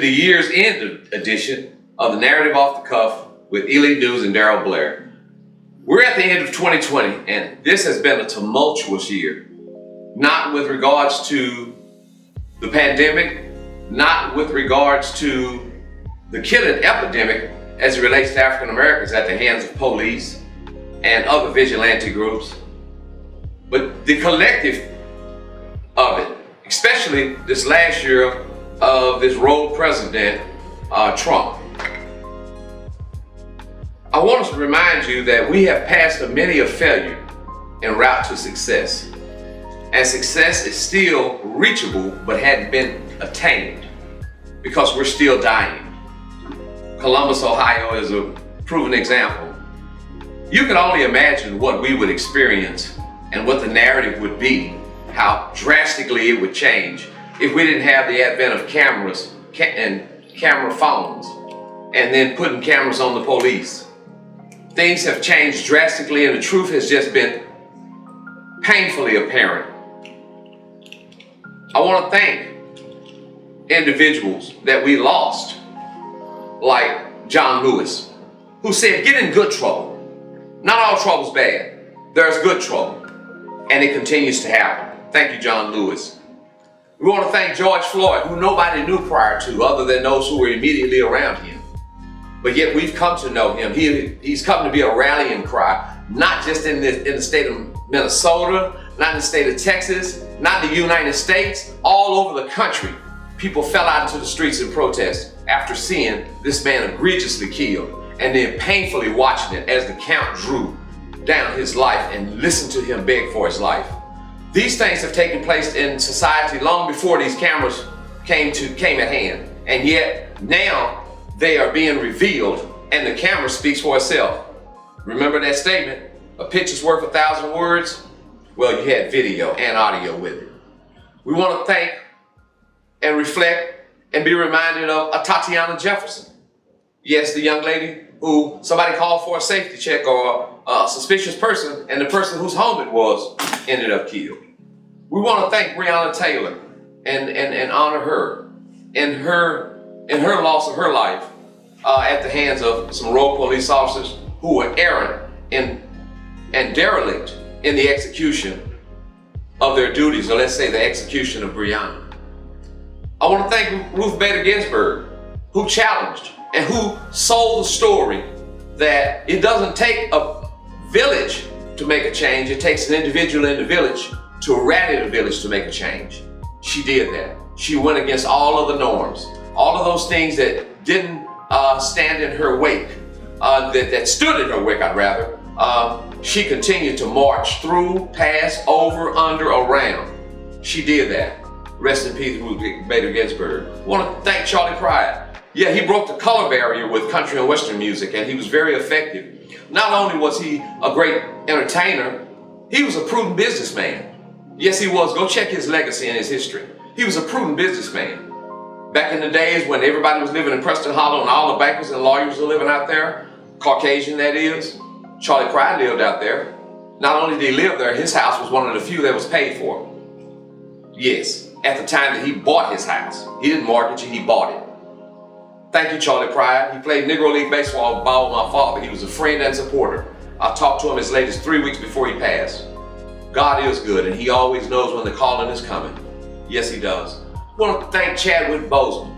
the year's end edition of the Narrative Off the Cuff with Elite News and Daryl Blair. We're at the end of 2020, and this has been a tumultuous year. Not with regards to the pandemic, not with regards to the killing epidemic as it relates to African Americans at the hands of police and other vigilante groups, but the collective of it, especially this last year of this rogue president, Trump. I want to remind you that we have passed many a failure en route to success. And success is still reachable, but hadn't been attained because we're still dying. Columbus, Ohio is a proven example. You can only imagine what we would experience and what the narrative would be, how drastically it would change if we didn't have the advent of cameras and camera phones and then putting cameras on the police. Things have changed drastically and the truth has just been painfully apparent. I want to thank individuals that we lost, like John Lewis, who said, get in good trouble. Not all trouble's bad. There's good trouble. And it continues to happen. Thank you, John Lewis. We want to thank George Floyd, who nobody knew prior to, other than those who were immediately around him. But yet we've come to know him. He's come to be a rallying cry, not just in the state of Minnesota, not in the state of Texas, not in the United States, all over the country. People fell out into the streets in protest after seeing this man egregiously killed and then painfully watching it as the count drew down his life and listened to him beg for his life. These things have taken place in society long before these cameras came at hand. And yet now they are being revealed and the camera speaks for itself. Remember that statement, a picture's worth 1,000 words? Well, you had video and audio with it. We want to thank and reflect and be reminded of Tatiana Jefferson. Yes, the young lady who somebody called for a safety check or a suspicious person, and the person whose home it was ended up killed. We want to thank Breonna Taylor and honor her in her loss of her life at the hands of some rogue police officers who were errant and derelict in the execution of their duties, or let's say the execution of Breonna. I want to thank Ruth Bader Ginsburg, who challenged and who sold the story that it doesn't take a village to make a change, it takes an individual in the village to rally the village to make a change. She did that. She went against all of the norms, all of those things that didn't stand in her wake, that stood in her wake, she continued to march through, pass, over, under, around. She did that. Rest in peace, Ruth Bader Ginsburg. I want to thank Charley Pride. Yeah, he broke the color barrier with country and Western music, and he was very effective. Not only was he a great entertainer, he was a prudent businessman. Yes, he was. Go check his legacy and his history. He was a prudent businessman. Back in the days when everybody was living in Preston Hollow and all the bankers and lawyers were living out there, Caucasian that is, Charley Pride lived out there. Not only did he live there, his house was one of the few that was paid for. Yes, at the time that he bought his house. He didn't mortgage it, he bought it. Thank you, Charley Pride. He played Negro League Baseball with my father. He was a friend and supporter. I talked to him as late as 3 weeks before he passed. God is good, and he always knows when the calling is coming. Yes, he does. I want to thank Chadwick Boseman,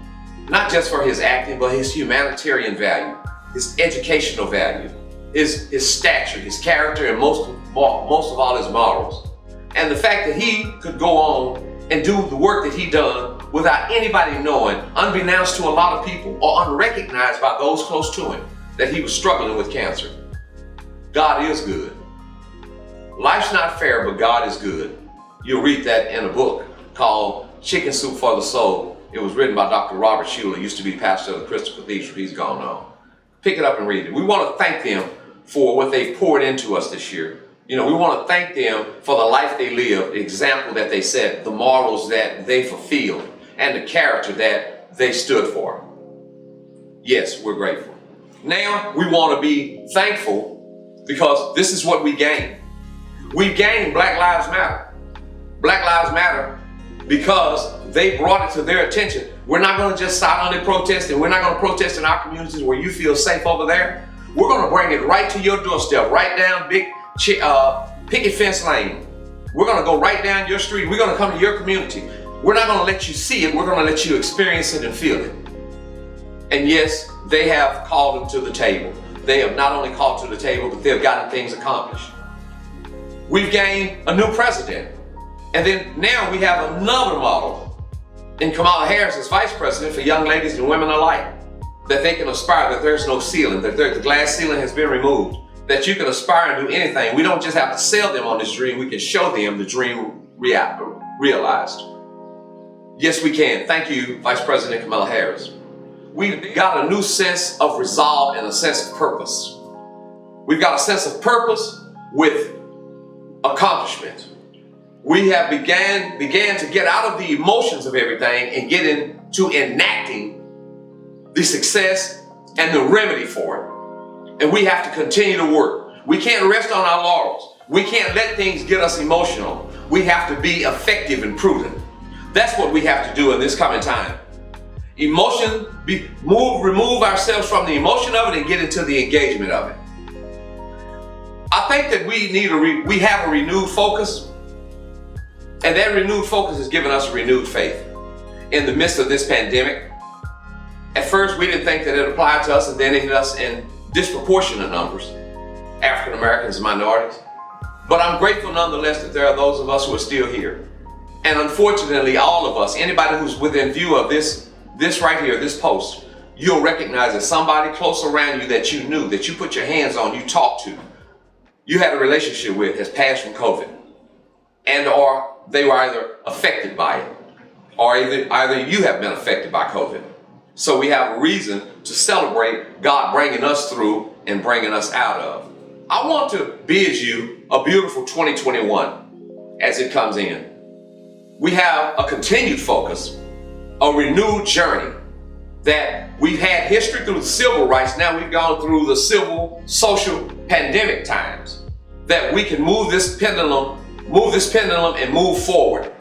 not just for his acting, but his humanitarian value, his educational value, his stature, his character, and most of all his morals. And the fact that he could go on and do the work that he done without anybody knowing, unbeknownst to a lot of people or unrecognized by those close to him, that he was struggling with cancer. God is good. Life's not fair, but God is good. You'll read that in a book called Chicken Soup for the Soul. It was written by Dr. Robert Schuller, used to be pastor of the Crystal Cathedral. He's gone on. Pick it up and read it. We want to thank them for what they've poured into us this year. We want to thank them for the life they lived, the example that they set, the morals that they fulfilled, and the character that they stood for. Yes, we're grateful. Now we want to be thankful because this is what we gained. We gained Black Lives Matter. Black Lives Matter because they brought it to their attention. We're not going to just silently protest, and we're not going to protest in our communities where you feel safe over there. We're going to bring it right to your doorstep, right down big picket fence lane. We're going to go right down your street. We're going to come to your community. We're not going to let you see it. We're going to let you experience it and feel it. And yes, they have called them to the table. They have not only called to the table, but they've gotten things accomplished. We've gained a new president. And then now we have another model in Kamala Harris as vice president for young ladies and women alike. That they can aspire, that there's no ceiling, that the glass ceiling has been removed, that you can aspire and do anything. We don't just have to sell them on this dream, we can show them the dream realized. Yes, we can. Thank you, Vice President Kamala Harris. We've got a new sense of resolve and a sense of purpose. We've got a sense of purpose with accomplishment. We have began to get out of the emotions of everything and get into enacting the success and the remedy for it. And we have to continue to work. We can't rest on our laurels. We can't let things get us emotional. We have to be effective and prudent. That's what we have to do in this coming time. Remove ourselves from the emotion of it and get into the engagement of it. I think that we have a renewed focus, and that renewed focus has given us a renewed faith in the midst of this pandemic. At first, we didn't think that it applied to us, and then it hit us in disproportionate numbers, African Americans and minorities. But I'm grateful nonetheless that there are those of us who are still here. And unfortunately, all of us, anybody who's within view of this right here, this post, you'll recognize that somebody close around you that you knew, that you put your hands on, you talked to, you had a relationship with, has passed from COVID. And or they were either affected by it, or either you have been affected by COVID. So we have a reason to celebrate God bringing us through and bringing us out of. I want to bid you a beautiful 2021 as it comes in. We have a continued focus, a renewed journey, that we've had history through the civil rights. Now we've gone through the civil, social, pandemic times, that we can move this pendulum and move forward.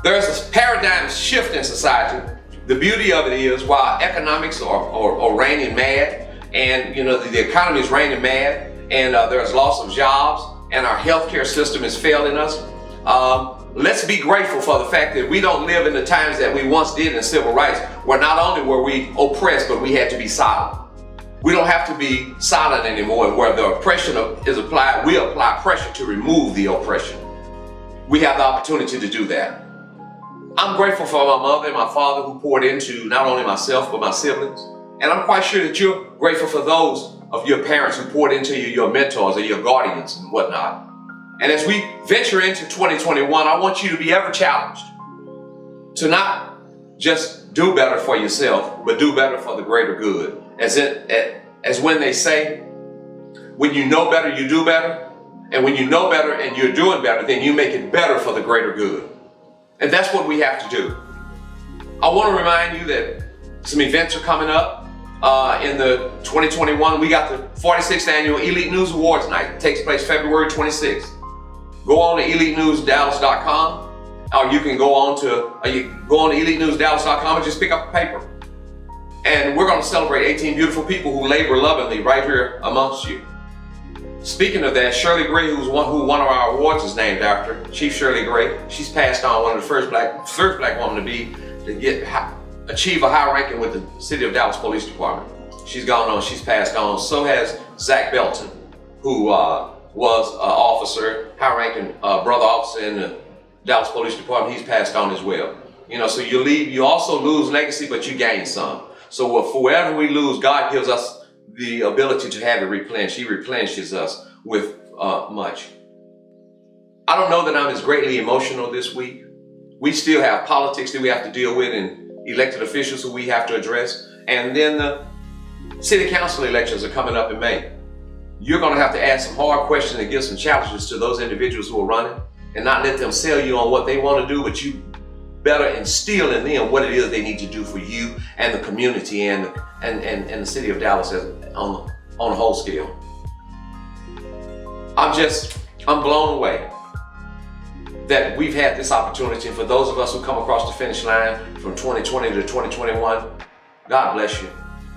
There's a paradigm shift in society. The beauty of it is, while economics are raining mad, and the economy is raining mad, and there's loss of jobs, and our healthcare system is failing us, let's be grateful for the fact that we don't live in the times that we once did in civil rights, where not only were we oppressed, but we had to be silent. We don't have to be silent anymore, and where the oppression is applied, we apply pressure to remove the oppression. We have the opportunity to do that. I'm grateful for my mother and my father who poured into not only myself, but my siblings. And I'm quite sure that you're grateful for those of your parents who poured into you, your mentors or your guardians and whatnot. And as we venture into 2021, I want you to be ever challenged to not just do better for yourself, but do better for the greater good. As when they say, when you know better, you do better. And when you know better and you're doing better, then you make it better for the greater good. And that's what we have to do. I want to remind you that some events are coming up in the 2021. We got the 46th Annual Elite News Awards Night. It takes place February 26th. Go on to EliteNewsDallas.com, or you can go on to EliteNewsDallas.com and just pick up a paper. And we're going to celebrate 18 beautiful people who labor lovingly right here amongst you. Speaking of that, Shirley Gray, who one of our awards is named after, Chief Shirley Gray. She's passed on, one of the first black woman to achieve a high ranking with the City of Dallas Police Department. She's gone on, she's passed on. So has Zach Belton, who was an officer, high ranking brother officer in the Dallas Police Department. He's passed on as well. So you also lose legacy, but you gain some. So for whatever we lose, God gives us the ability to have it replenished. He replenishes us with much. I don't know that I'm as greatly emotional this week. We still have politics that we have to deal with and elected officials who we have to address. And then the city council elections are coming up in May. You're going to have to ask some hard questions and give some challenges to those individuals who are running, and not let them sell you on what they want to do, but you better instill in them what it is they need to do for you and the community and the city of Dallas on a whole scale. I'm blown away that we've had this opportunity. For those of us who come across the finish line from 2020 to 2021, God bless you.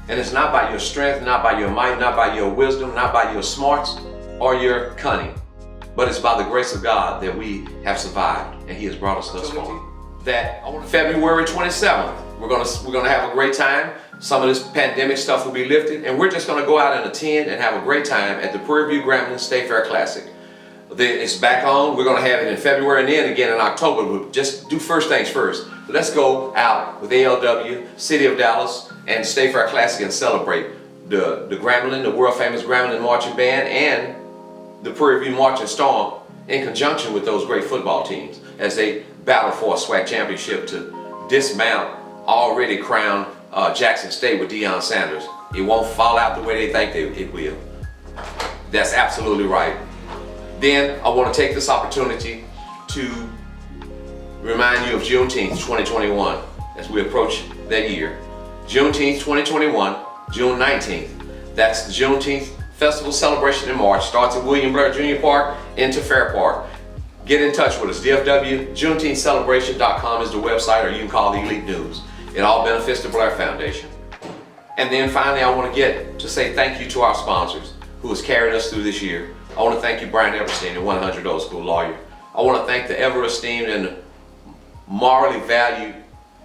And it's not by your strength, not by your might, not by your wisdom, not by your smarts or your cunning, but it's by the grace of God that we have survived and He has brought us thus far. That February 27th, we're gonna have a great time. Some of this pandemic stuff will be lifted, and we're just gonna go out and attend and have a great time at the Prairie View Grambling State Fair Classic. It's back on. We're gonna have it in February and then again in October. We'll just do first things first. Let's go out with ALW, City of Dallas, and State Fair Classic and celebrate the Grambling, the world famous Grambling Marching Band, and the Prairie View Marching Storm in conjunction with those great football teams as they battle for a SWAC championship to dismount already crowned Jackson State with Deion Sanders. It won't fall out the way they think it will. That's absolutely right. Then I want to take this opportunity to remind you of Juneteenth 2021 as we approach that year. Juneteenth 2021, June 19th. That's the Juneteenth Festival celebration in March. Starts at William Blair Jr. Park into Fair Park. Get in touch with us. DFW JuneteenthCelebration.com is the website, or you can call the Elite News. It all benefits the Blair Foundation. And then finally, I want to say thank you to our sponsors who has carried us through this year. I want to thank you, Brian Everstein, the 100 Old School Lawyer. I want to thank the ever-esteemed and morally valued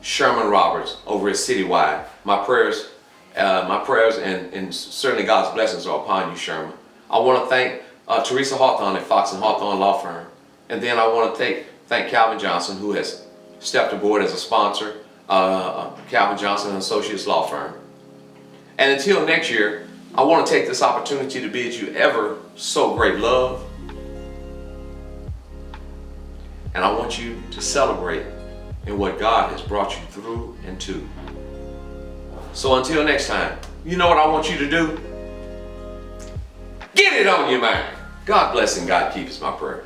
Sherman Roberts over at Citywide. My prayers and certainly God's blessings are upon you, Sherman. I want to thank Teresa Hawthorne at Fox and Hawthorne Law Firm. And then I want to thank Calvin Johnson, who has stepped aboard as a sponsor, Calvin Johnson and Associates Law Firm. And until next year, I want to take this opportunity to bid you ever so great love. And I want you to celebrate in what God has brought you through and to. So until next time, you know what I want you to do? Get it on your mind. God bless and God keep is my prayer.